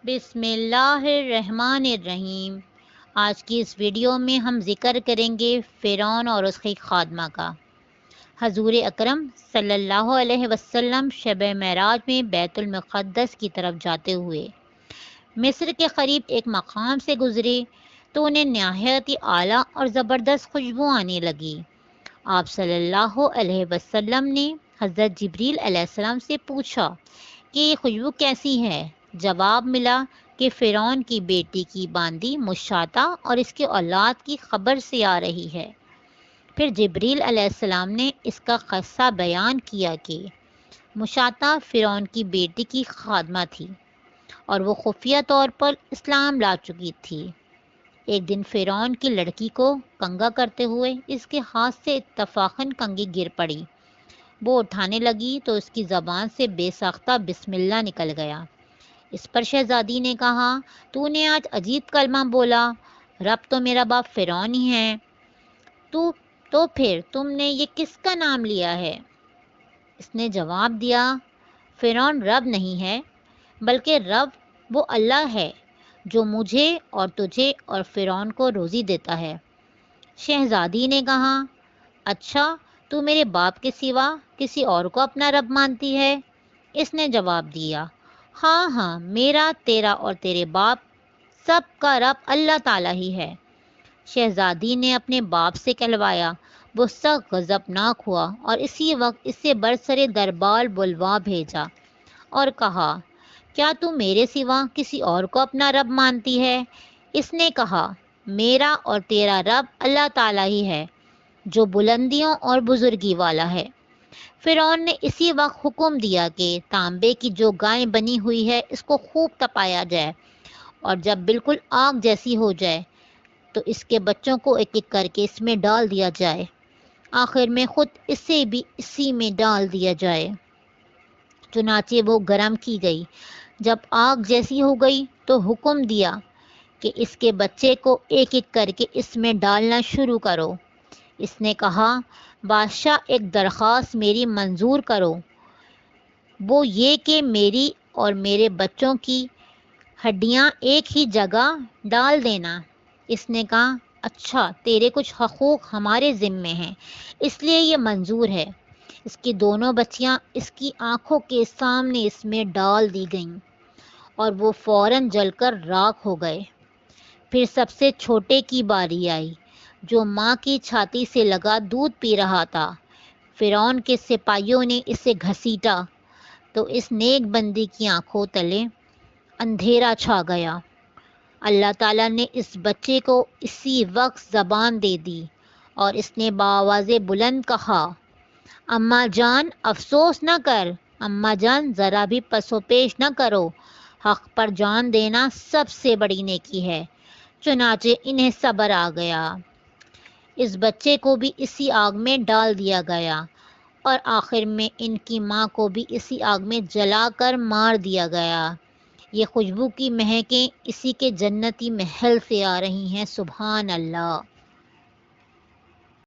بسم اللہ الرحمن الرحیم۔ آج کی اس ویڈیو میں ہم ذکر کریں گے فرعون اور اس کی خادمہ کا۔ حضور اکرم صلی اللہ علیہ وسلم شب معراج میں بیت المقدس کی طرف جاتے ہوئے مصر کے قریب ایک مقام سے گزرے تو انہیں نہایت ہی اعلیٰ اور زبردست خوشبو آنے لگی۔ آپ صلی اللہ علیہ وسلم نے حضرت جبریل علیہ السلام سے پوچھا کہ یہ خوشبو کیسی ہے؟ جواب ملا کہ فرعون کی بیٹی کی باندی مشاطہ اور اس کے اولاد کی خبر سے آ رہی ہے۔ پھر جبریل علیہ السلام نے اس کا قصہ بیان کیا کہ مشاطہ فرعون کی بیٹی کی خادمہ تھی اور وہ خفیہ طور پر اسلام لا چکی تھی۔ ایک دن فرعون کی لڑکی کو کنگھا کرتے ہوئے اس کے ہاتھ سے اتفاقاً کنگھی گر پڑی۔ وہ اٹھانے لگی تو اس کی زبان سے بے ساختہ بسم اللہ نکل گیا۔ اس پر شہزادی نے کہا، تو نے آج عجیب کلمہ بولا، رب تو میرا باپ فرعون ہی ہے، تو پھر تم نے یہ کس کا نام لیا ہے؟ اس نے جواب دیا، فرعون رب نہیں ہے، بلکہ رب وہ اللہ ہے جو مجھے اور تجھے اور فرعون کو روزی دیتا ہے۔ شہزادی نے کہا، اچھا تو میرے باپ کے سوا کسی اور کو اپنا رب مانتی ہے؟ اس نے جواب دیا، ہاں ہاں، میرا، تیرا اور تیرے باپ سب کا رب اللہ تعالیٰ ہی ہے۔ شہزادی نے اپنے باپ سے کہلوایا۔ وہ سخت غضبناک ہوا اور اسی وقت اسے برسر دربار بلوا بھیجا اور کہا، کیا تم میرے سوا کسی اور کو اپنا رب مانتی ہے؟ اس نے کہا، میرا اور تیرا رب اللہ تعالیٰ ہی ہے جو بلندیوں اور بزرگی والا ہے۔ فرعون نے اسی وقت حکم دیا کہ تانبے کی جو گائے بنی ہوئی ہے اس کو خوب تپایا جائے اور جب بالکل آگ جیسی ہو جائے تو اس کے بچوں کو ایک ایک کر کے اس میں ڈال دیا جائے، آخر میں خود اسے بھی اسی میں ڈال دیا جائے۔ چنانچہ وہ گرم کی گئی۔ جب آگ جیسی ہو گئی تو حکم دیا کہ اس کے بچے کو ایک ایک کر کے اس میں ڈالنا شروع کرو۔ اس نے کہا، بادشاہ ایک درخواست میری منظور کرو، وہ یہ کہ میری اور میرے بچوں کی ہڈیاں ایک ہی جگہ ڈال دینا۔ اس نے کہا، اچھا، تیرے کچھ حقوق ہمارے ذمے ہیں اس لیے یہ منظور ہے۔ اس کی دونوں بچیاں اس کی آنکھوں کے سامنے اس میں ڈال دی گئیں اور وہ فوراً جل کر راکھ ہو گئے۔ پھر سب سے چھوٹے کی باری آئی جو ماں کی چھاتی سے لگا دودھ پی رہا تھا۔ فرعون کے سپاہیوں نے اسے گھسیٹا تو اس نیک بندی کی آنکھوں تلے اندھیرا چھا گیا۔ اللہ تعالیٰ نے اس بچے کو اسی وقت زبان دے دی اور اس نے بآواز بلند کہا، اماں جان افسوس نہ کر، اماں جان ذرا بھی پس و پیش نہ کرو، حق پر جان دینا سب سے بڑی نیکی ہے۔ چنانچہ انہیں صبر آ گیا۔ اس بچے کو بھی اسی آگ میں ڈال دیا گیا اور آخر میں ان کی ماں کو بھی اسی آگ میں جلا کر مار دیا گیا۔ یہ خوشبو کی مہکیں اسی کے جنتی محل سے آ رہی ہیں، سبحان اللہ۔